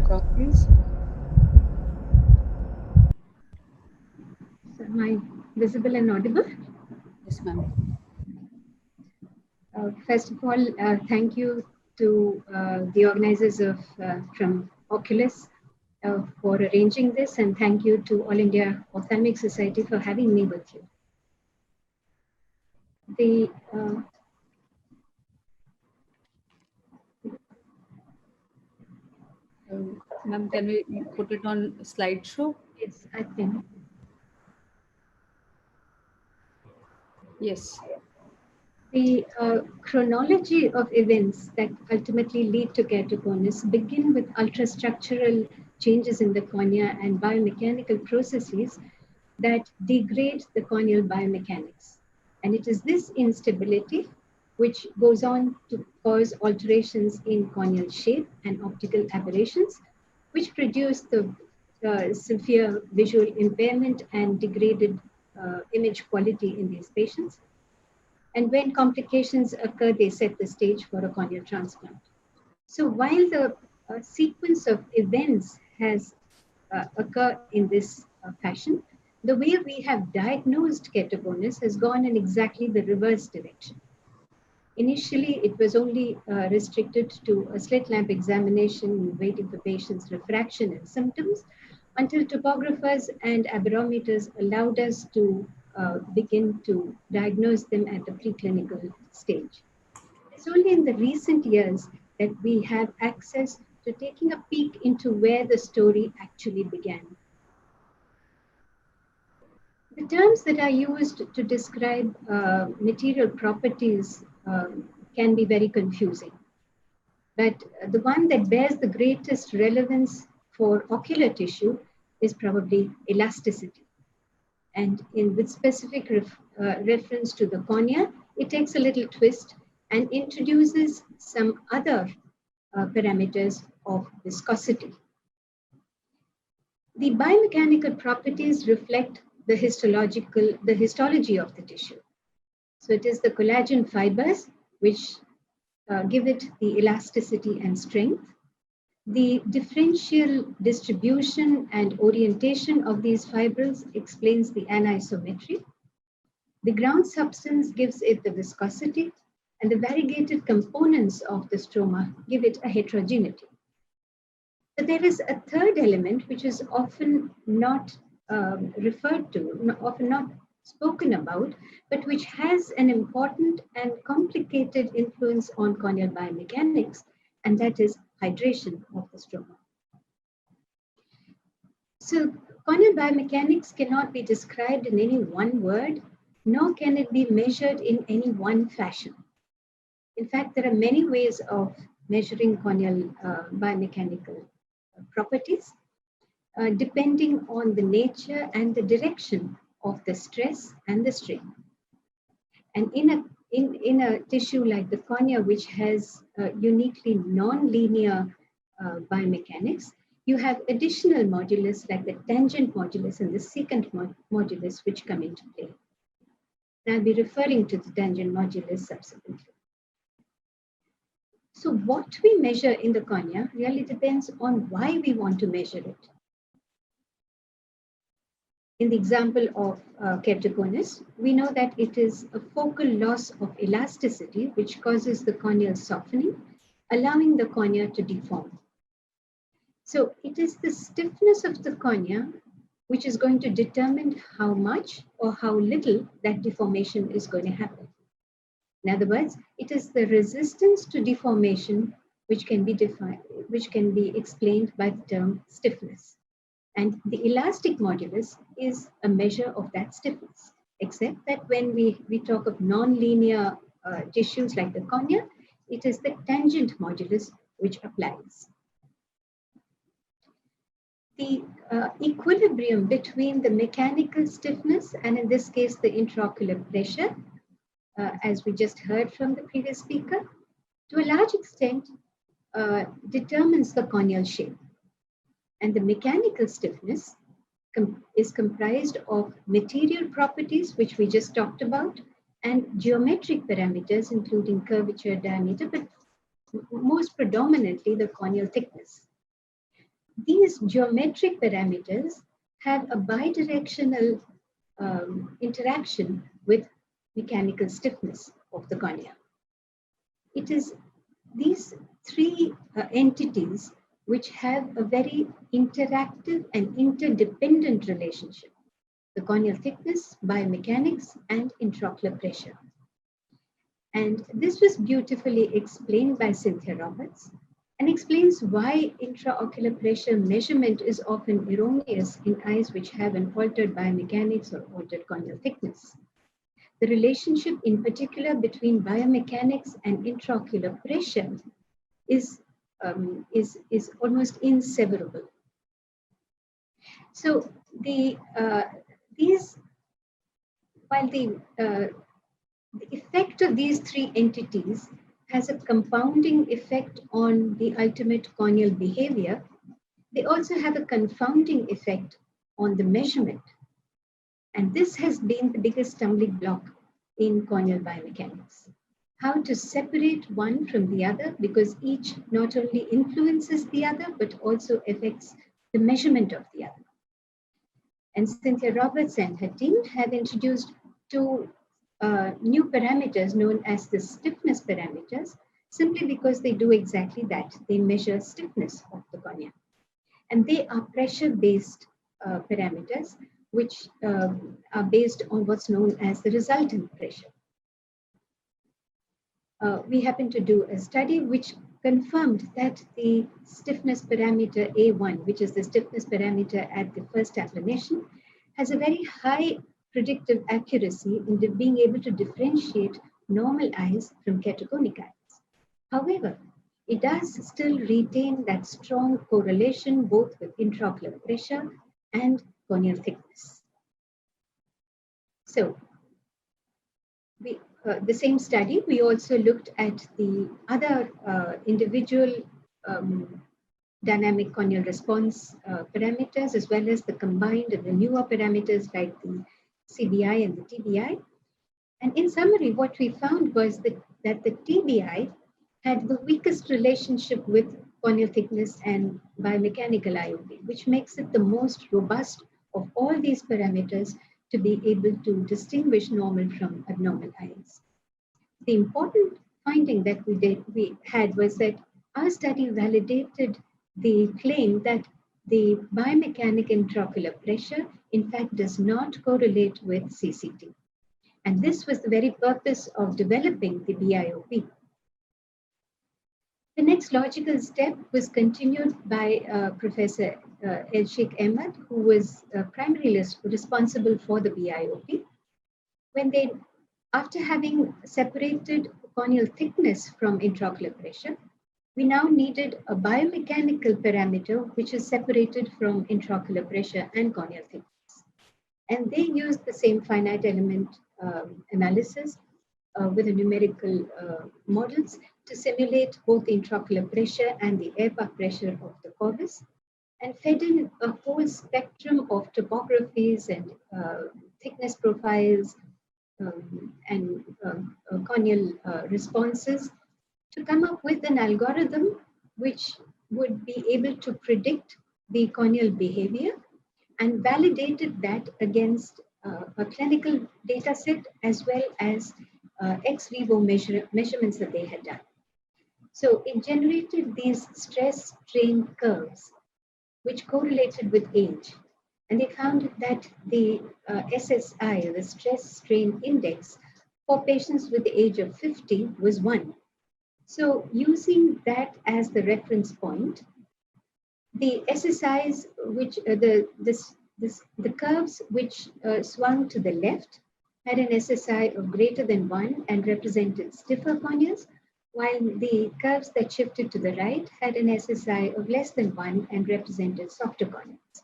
talk, please. So am I visible and audible? Yes, ma'am. First of all, thank you to the organizers of from Oculus for arranging this, and thank you to All India Ophthalmic Society for having me with you. The Ma'am, can we put it on slideshow? yes, I think. Yes. The chronology of events that ultimately lead to keratoconus begin with ultrastructural changes in the cornea and biomechanical processes that degrade the corneal biomechanics. And it is this instability which goes on to cause alterations in corneal shape and optical aberrations, which produce the severe visual impairment and degraded image quality in these patients. And when complications occur, they set the stage for a corneal transplant. So while the sequence of events has occurred in this fashion, the way we have diagnosed keratoconus has gone in exactly the reverse direction. Initially, it was only restricted to a slit lamp examination, waiting for patients' refraction and symptoms, until topographers and aberrometers allowed us to begin to diagnose them at the preclinical stage. It's only in the recent years that we have access to taking a peek into where the story actually began. The terms that are used to describe material properties can be very confusing. But the one that bears the greatest relevance for ocular tissue is probably elasticity. And with specific reference to the cornea, it takes a little twist and introduces some other parameters of viscosity. The biomechanical properties reflect the histology of the tissue. So it is the collagen fibers which give it the elasticity and strength. The differential distribution and orientation of these fibrils explains the anisometry. The ground substance gives it the viscosity, and the variegated components of the stroma give it a heterogeneity. But there is a third element which is often not referred to, often not spoken about, but which has an important and complicated influence on corneal biomechanics, and that is hydration of the stroma. So corneal biomechanics cannot be described in any one word, nor can it be measured in any one fashion. In fact, there are many ways of measuring corneal biomechanical properties, depending on the nature and the direction of the stress and the strain. And in a tissue like the cornea, which has uniquely non-linear biomechanics, you have additional modulus like the tangent modulus and the secant modulus which come into play. And I'll be referring to the tangent modulus subsequently. So what we measure in the cornea really depends on why we want to measure it. In the example of keratoconus, we know that it is a focal loss of elasticity which causes the corneal softening, allowing the cornea to deform. So it is the stiffness of the cornea which is going to determine how much or how little that deformation is going to happen. In other words, it is the resistance to deformation which can be explained by the term stiffness. And the elastic modulus is a measure of that stiffness, except that when we talk of non-linear tissues like the cornea, it is the tangent modulus which applies. The equilibrium between the mechanical stiffness and in this case the intraocular pressure, as we just heard from the previous speaker, to a large extent determines the corneal shape. And the mechanical stiffness is comprised of material properties, which we just talked about, and geometric parameters, including curvature, diameter, but most predominantly the corneal thickness. these geometric parameters have a bidirectional interaction with mechanical stiffness of the cornea. It is these three entities which have a very interactive and interdependent relationship: the corneal thickness, biomechanics, and intraocular pressure. And this was beautifully explained by Cynthia Roberts, and explains why intraocular pressure measurement is often erroneous in eyes which have an altered biomechanics or altered corneal thickness. The relationship in particular between biomechanics and intraocular pressure is almost inseparable. So while the effect of these three entities has a compounding effect on the ultimate corneal behavior, they also have a confounding effect on the measurement. And this has been the biggest stumbling block in corneal biomechanics. How to separate one from the other, because each not only influences the other, but also affects the measurement of the other. And Cynthia Roberts and her team have introduced two new parameters known as the stiffness parameters, simply because they do exactly that. They measure stiffness of the cornea. And they are pressure-based parameters, which are based on what's known as the resultant pressure. We happened to do a study which confirmed that the stiffness parameter A1, which is the stiffness parameter at the first applanation, has a very high predictive accuracy in being able to differentiate normal eyes from ketogonic eyes. However, it does still retain that strong correlation both with intraocular pressure and corneal thickness. So, the same study, we also looked at the other individual dynamic corneal response parameters, as well as the combined and the newer parameters like the CBI and the TBI. And in summary, what we found was that the TBI had the weakest relationship with corneal thickness and biomechanical IOP, which makes it the most robust of all these parameters to be able to distinguish normal from abnormal eyes. The important finding that we had was that our study validated the claim that the biomechanic intraocular pressure, in fact, does not correlate with CCT. And this was the very purpose of developing the BIOP. The next logical step was continued by Professor Elshik Ahmed, who was primarily responsible for the BIOP. When they, after having separated corneal thickness from intraocular pressure, we now needed a biomechanical parameter which is separated from intraocular pressure and corneal thickness. And they used the same finite element analysis with the numerical models to simulate both the intraocular pressure and the air path pressure of the corpus, and fed in a whole spectrum of topographies and thickness profiles and corneal responses to come up with an algorithm which would be able to predict the corneal behavior, and validated that against a clinical data set as well as ex vivo measurements that they had done. So it generated these stress strain curves which correlated with age. And they found that the SSI, the stress strain index, for patients with the age of 50 was 1. So using that as the reference point, the SSIs, which the curves which swung to the left had an SSI of greater than 1 and represented stiffer corneas, while the curves that shifted to the right had an SSI of less than 1 and represented softer corneas.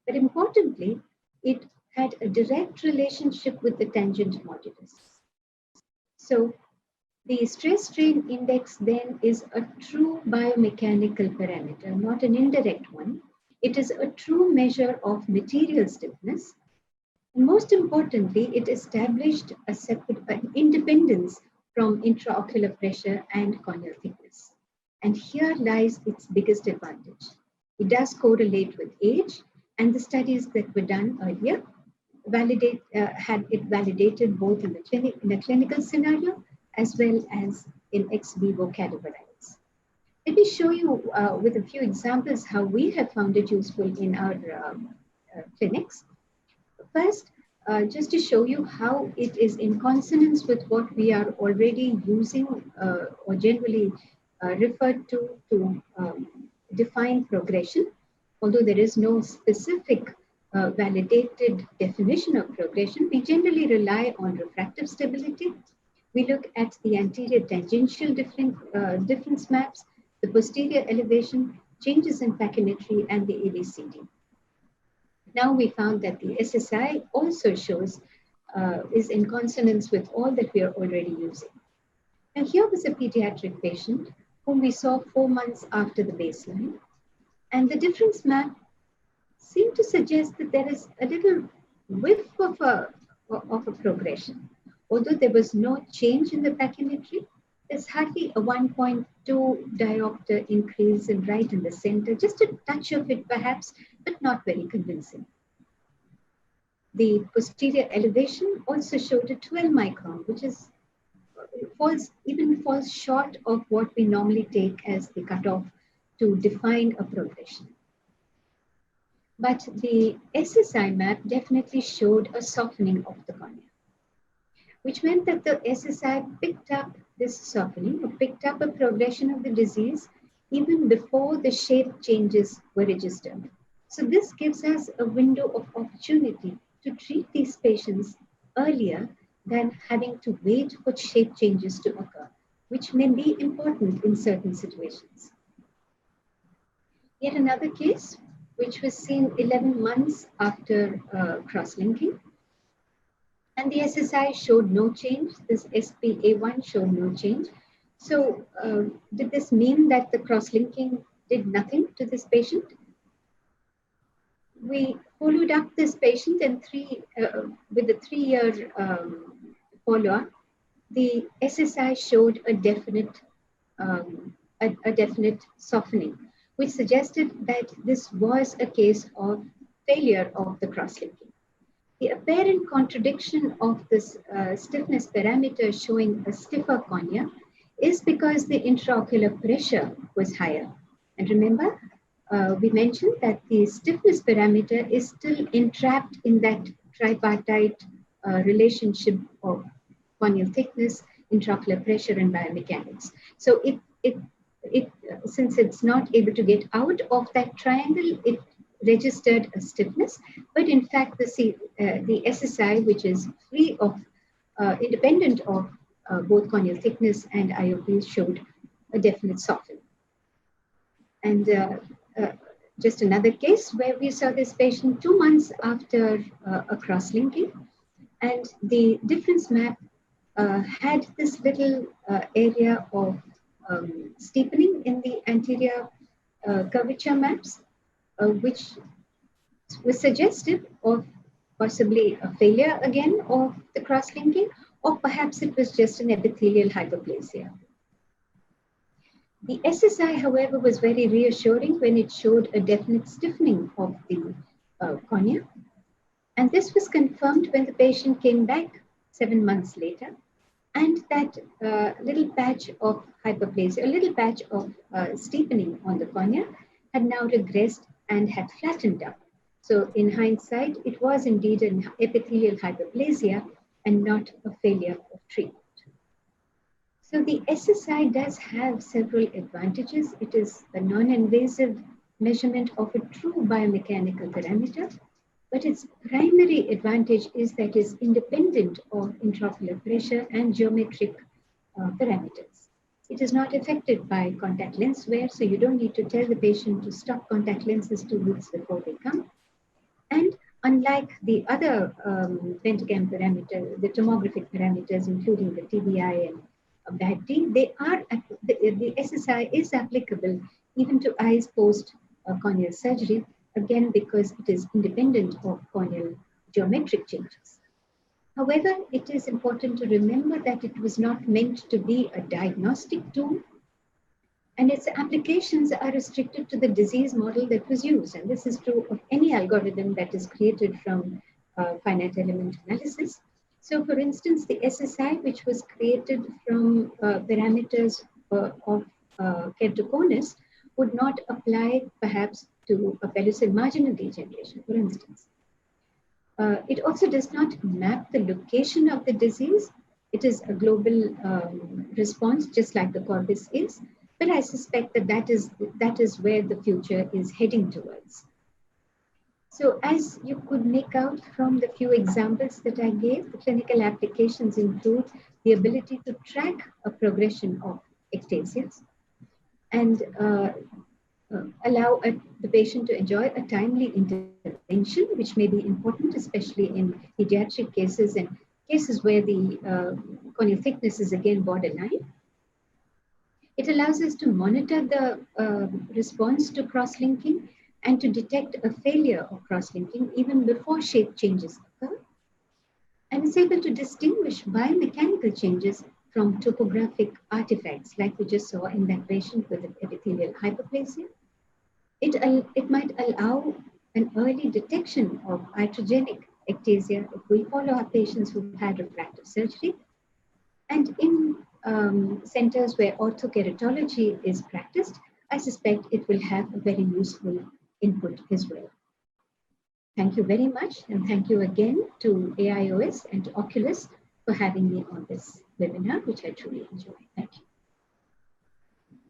But importantly, it had a direct relationship with the tangent modulus. So the stress strain index then is a true biomechanical parameter, not an indirect one. It is a true measure of material stiffness. And most importantly, it established a separate independence from intraocular pressure and corneal thickness. And here lies its biggest advantage. It does correlate with age, and the studies that were done earlier had it validated both in a clinical scenario as well as in ex vivo cadaver. Let me show you with a few examples how we have found it useful in our clinics. First, just to show you how it is in consonance with what we are already using or generally referred to define progression. Although there is no specific validated definition of progression, we generally rely on refractive stability. We look at the anterior tangential difference maps, the posterior elevation, changes in pachymetry, and the ABCD. Now we found that the SSI also shows is in consonance with all that we are already using. And here was a pediatric patient whom we saw 4 months after the baseline. And the difference map seemed to suggest that there is a little whiff of a progression. Although there was no change in the pachymetry, there's hardly a 1.2 diopter increase right in the center, just a touch of it perhaps, but not very convincing. The posterior elevation also showed a 12 micron, which is falls short of what we normally take as the cutoff to define a progression. But the SSI map definitely showed a softening of the cornea, which meant that the SSI picked up this softening, or picked up a progression of the disease even before the shape changes were registered. So this gives us a window of opportunity to treat these patients earlier than having to wait for shape changes to occur, which may be important in certain situations. Yet another case, which was seen 11 months after cross-linking, and the SSI showed no change. This SPA1 showed no change. So did this mean that the cross-linking did nothing to this patient? We followed up this patient and with a 3-year follow-up. The SSI showed a definite softening, which suggested that this was a case of failure of the cross-linking. The apparent contradiction of this stiffness parameter showing a stiffer cornea is because the intraocular pressure was higher. And remember, we mentioned that the stiffness parameter is still entrapped in that tripartite relationship of corneal thickness, intraocular pressure, and biomechanics. So since it's not able to get out of that triangle, it registered a stiffness, but in fact the SSI, which is free of, independent of both corneal thickness and IOP, showed a definite softening. And just another case where we saw this patient 2 months after a cross-linking, and the difference map had this little area of steepening in the anterior curvature maps, which was suggestive of possibly a failure again of the cross-linking, or perhaps it was just an epithelial hyperplasia. The SSI, however, was very reassuring when it showed a definite stiffening of the cornea. And this was confirmed when the patient came back 7 months later, and that little patch of hyperplasia, a little patch of steepening on the cornea had now regressed and had flattened out. So in hindsight, it was indeed an epithelial hyperplasia and not a failure of treatment. So the SSI does have several advantages. It is a non-invasive measurement of a true biomechanical parameter, but its primary advantage is that it is independent of intraocular pressure and geometric parameters. It is not affected by contact lens wear, so you don't need to tell the patient to stop contact lenses 2 weeks before they come. And unlike the other pentagram parameters, the tomographic parameters, including the TBI and BAD-T, the SSI is applicable even to eyes post corneal surgery, again because it is independent of corneal geometric changes. However, it is important to remember that it was not meant to be a diagnostic tool, And its applications are restricted to the disease model that was used. And this is true of any algorithm that is created from finite element analysis. So for instance, the SSI, which was created from parameters of keratoconus, would not apply perhaps to a pellucid marginal degeneration, for instance. It also does not map the location of the disease. It is a global response, just like the corpus is. But I suspect that that is where the future is heading towards. So as you could make out from the few examples that I gave, the clinical applications include the ability to track a progression of ectasias and allow the patient to enjoy a timely intervention, which may be important, especially in pediatric cases and cases where the corneal thickness is again borderline. It allows us to monitor the response to cross-linking and to detect a failure of cross-linking even before shape changes occur. And it's able to distinguish biomechanical changes from topographic artifacts, like we just saw in that patient with epithelial hyperplasia. It might allow an early detection of iatrogenic ectasia if we follow our patients who've had refractive surgery. And in centers where orthokeratology is practiced, I suspect it will have a very useful input as well. Thank you very much. And thank you again to AIOS and to Oculus for having me on this webinar, which I truly enjoy. Thank you.